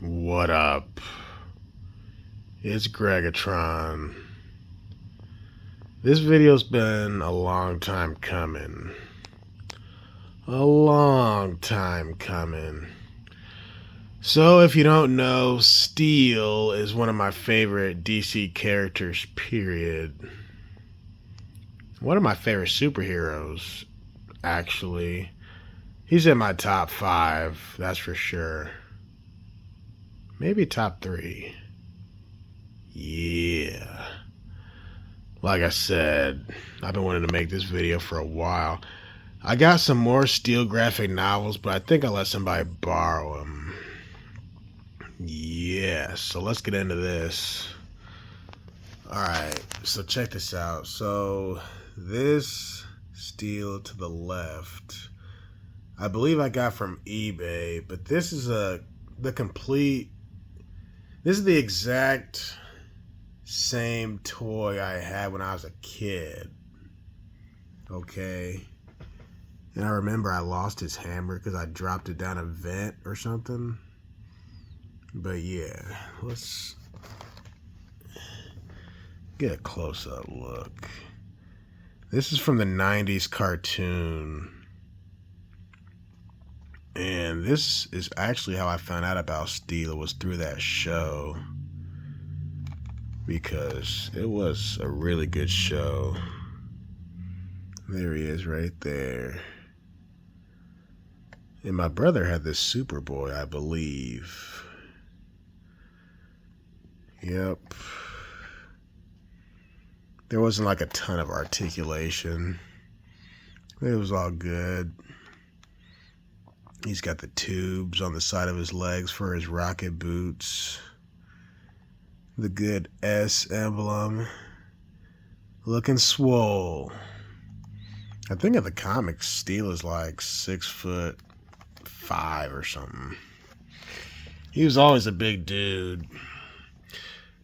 What up? It's Greggatron. This video's been a long time coming. A long time coming. So, if you don't know, Steel is one of my favorite DC characters, period. One of my favorite superheroes, actually. He's in my top 5, that's for sure. Maybe top 3. Yeah. Like I said, I've been wanting to make this video for a while. I got some more Steel graphic novels, but I think I'll let somebody borrow them. Yeah, so let's get into this. Alright, so check this out. So, this Steel to the left, I believe I got from eBay, but this is the exact same toy I had when I was a kid. Okay. And I remember I lost his hammer because I dropped it down a vent or something. But yeah, let's get a close-up look. This is from the 90s cartoon. And this is actually how I found out about Steel, was through that show. Because it was a really good show. There he is right there. And my brother had this Superboy, I believe. Yep. There wasn't like a ton of articulation. It was all good. He's got the tubes on the side of his legs for his rocket boots. The good S emblem. Looking swole. I think in the comics, Steel is like 6'5" or something. He was always a big dude.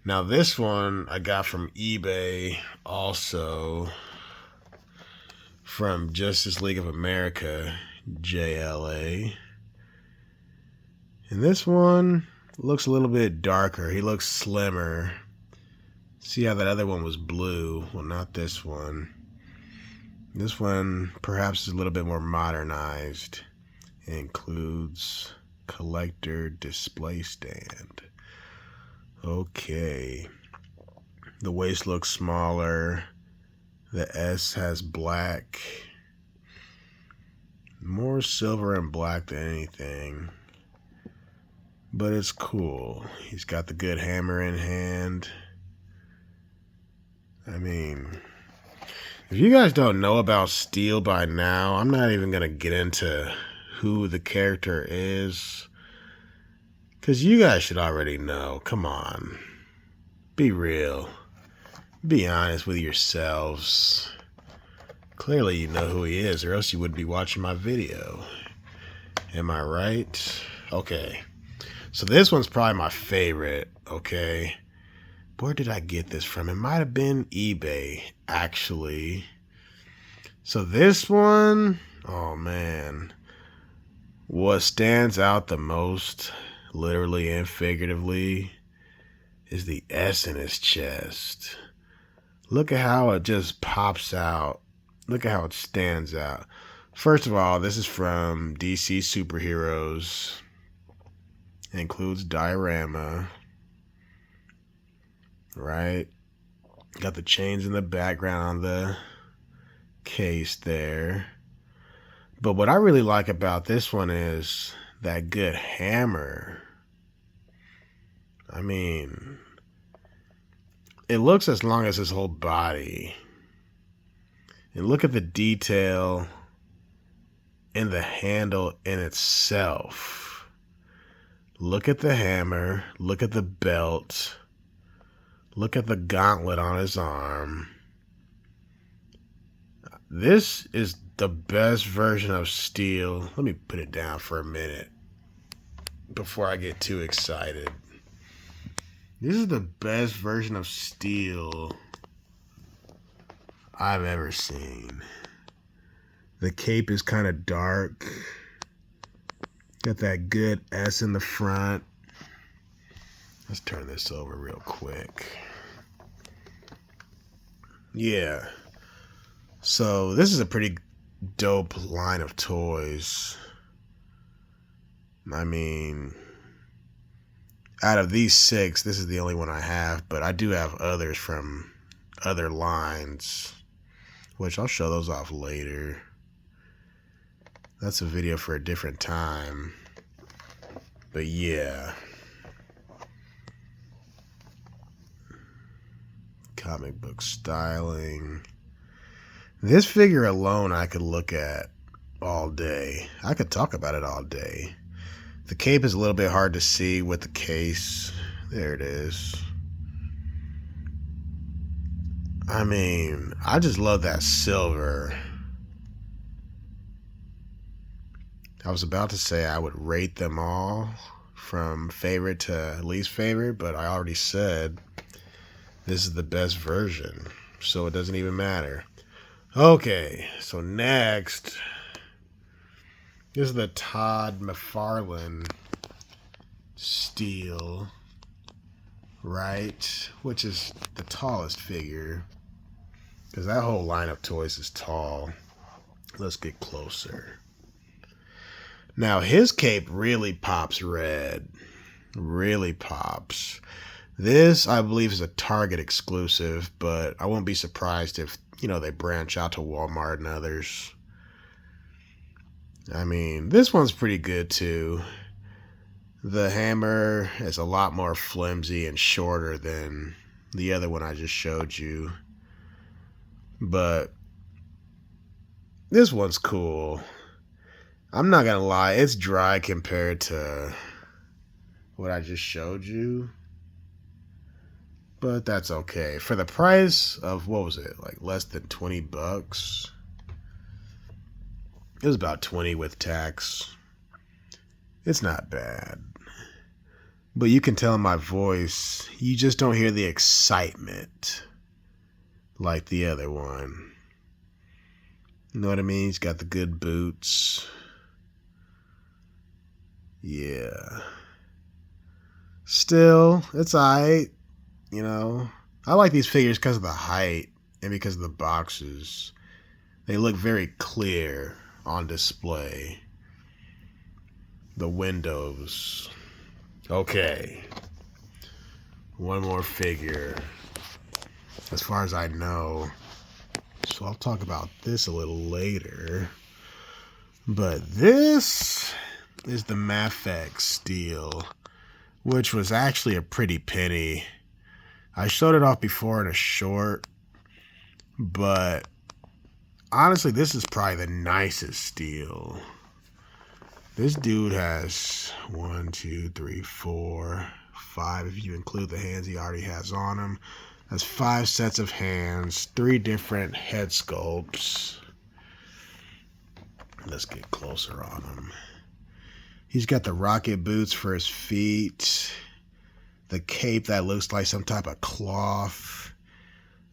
Now this one I got from eBay, also from Justice League of America, JLA. And this one looks a little bit darker. He looks slimmer. See how that other one was blue? Well, not this one. This one perhaps is a little bit more modernized. It includes collector display stand. Okay. The waist looks smaller. The S has black. More silver and black than anything. But it's cool. He's got the good hammer in hand. I mean, if you guys don't know about Steel by now, I'm not even going to get into who the character is. Because you guys should already know. Come on. Be real. Be honest with yourselves. Clearly you know who he is, or else you wouldn't be watching my video. Am I right? Okay. So this one's probably my favorite, okay? Where did I get this from? It might have been eBay, actually. So this one, oh man. What stands out the most, literally and figuratively, is the S in his chest. Look at how it just pops out. Look at how it stands out. First of all, this is from DC Superheroes. It includes diorama. Right? Got the chains in the background on the case there. But what I really like about this one is that good hammer. I mean, it looks as long as his whole body. And look at the detail in the handle in itself. Look at the hammer. Look at the belt. Look at the gauntlet on his arm. This is the best version of Steel. Let me put it down for a minute before I get too excited. This is the best version of Steel I've ever seen. The cape is kind of dark. Got that good S in the front. Let's turn this over real quick. Yeah. So this is a pretty dope line of toys. I mean, out of these 6, this is the only one I have, but I do have others from other lines, which I'll show those off later. That's a video for a different time. But yeah. Comic book styling. This figure alone I could look at all day. I could talk about it all day. The cape is a little bit hard to see with the case. There it is. I mean, I just love that silver. I was about to say I would rate them all from favorite to least favorite, but I already said this is the best version, so it doesn't even matter. Okay, so next, this is the Todd McFarlane steel, right? Which is the tallest figure, because that whole line of toys is tall. Let's get closer. Now, his cape really pops red. Really pops. This, I believe, is a Target exclusive, but I won't be surprised if, they branch out to Walmart and others. I mean, this one's pretty good, too. The hammer is a lot more flimsy and shorter than the other one I just showed you. But this one's cool. I'm not gonna lie, it's dry compared to what I just showed you. But that's okay. For the price of, what was it, like less than $20? It was about 20 with tax. It's not bad. But you can tell in my voice, you just don't hear the excitement like the other one. You know what I mean? He's got the good boots. Yeah. Still, it's alright. I like these figures because of the height and because of the boxes. They look very clear on display. The windows. Okay. One more figure, as far as I know. So I'll talk about this a little later. But this is the Mafex steel, which was actually a pretty penny. I showed it off before in a short, but honestly, this is probably the nicest steel. This dude has 1, 2, 3, 4, 5, if you include the hands he already has on him. That's 5 sets of hands, 3 different head sculpts. Let's get closer on him. He's got the rocket boots for his feet. The cape that looks like some type of cloth.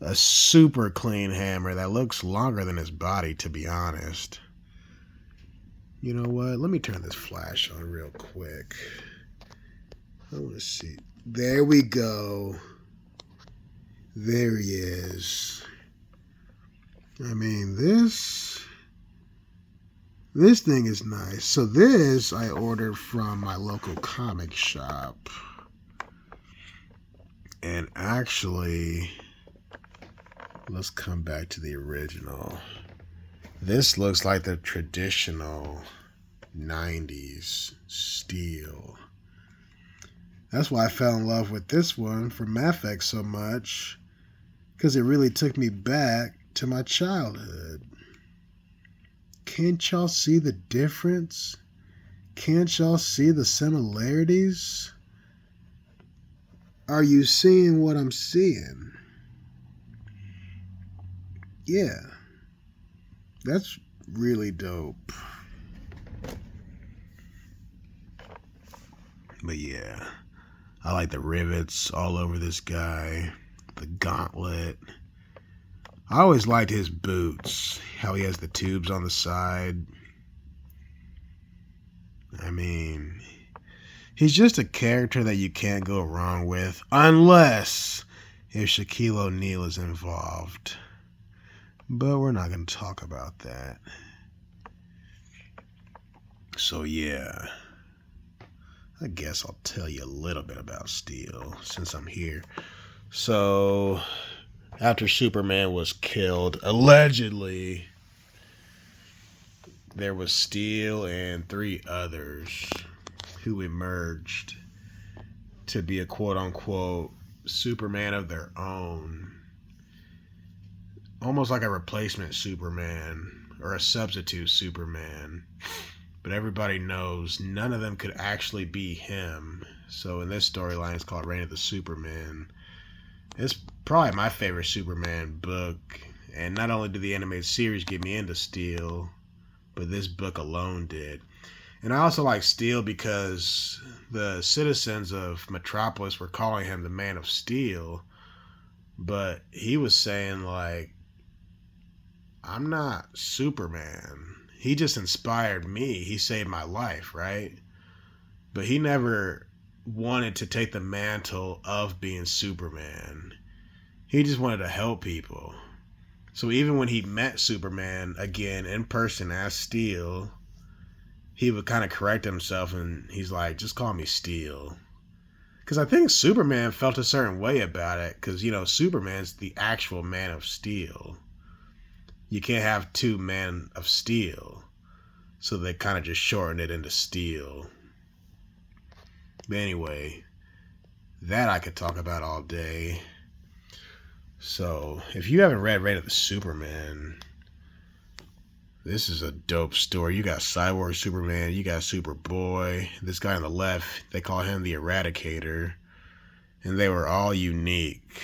A super clean hammer that looks longer than his body, to be honest. You know what? Let me turn this flash on real quick. I want to see. There we go. There he is. I mean, this thing is nice. So this I ordered from my local comic shop. And actually, let's come back to the original. This looks like the traditional 90s steel. That's why I fell in love with this one from Mafex so much, because it really took me back to my childhood. Can't y'all see the difference? Can't y'all see the similarities? Are you seeing what I'm seeing? Yeah. That's really dope. But yeah, I like the rivets all over this guy. The gauntlet. I always liked his boots. How he has the tubes on the side. I mean, He's just a character that you can't go wrong with, unless if Shaquille O'Neal is involved. But we're not going to talk about that. So yeah, I guess I'll tell you a little bit about Steel since I'm here. So after Superman was killed, allegedly, there was Steel and 3 others who emerged to be a quote-unquote Superman of their own. Almost like a replacement Superman or a substitute Superman. But everybody knows none of them could actually be him. So in this storyline, it's called Reign of the Supermen. It's probably my favorite Superman book. And not only did the animated series get me into Steel, but this book alone did. And I also like Steel because the citizens of Metropolis were calling him the Man of Steel. But he was saying, like, I'm not Superman. He just inspired me. He saved my life, right? But he never wanted to take the mantle of being Superman. He just wanted to help people. So even when he met Superman again in person as Steel, he would kind of correct himself and he's like, just call me Steel. Because I think Superman felt a certain way about it because, you know, Superman's the actual Man of Steel. You can't have 2 Men of Steel. So they kind of just shortened it into Steel. But anyway, that I could talk about all day. So, if you haven't read Reign of the Supermen, this is a dope story. You got Cyborg Superman, you got Superboy. This guy on the left, they call him the Eradicator. And they were all unique.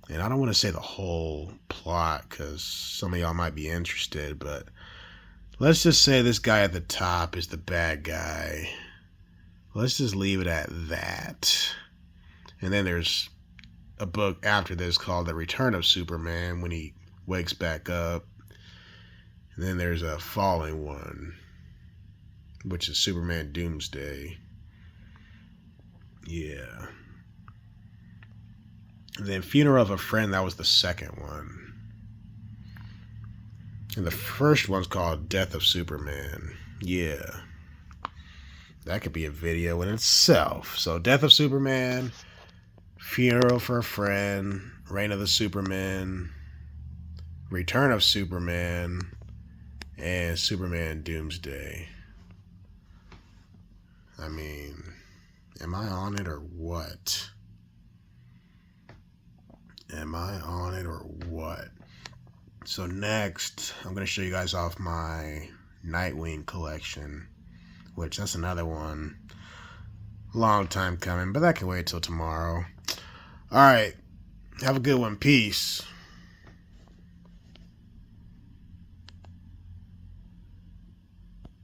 And I don't want to say the whole plot because some of y'all might be interested, but let's just say this guy at the top is the bad guy. Let's just leave it at that. And then there's a book after this called The Return of Superman when he wakes back up. And then there's a falling one, which is Superman Doomsday. Yeah. And then Funeral of a Friend, that was the second one. And the first one's called Death of Superman. Yeah. That could be a video in itself. So Death of Superman, Funeral for a Friend, Reign of the Supermen, Return of Superman, and Superman Doomsday. I mean, am I on it or what? Am I on it or what? So next, I'm going to show you guys off my Nightwing collection, which that's another one. Long time coming, but that can wait till tomorrow. All right. Have a good one. Peace.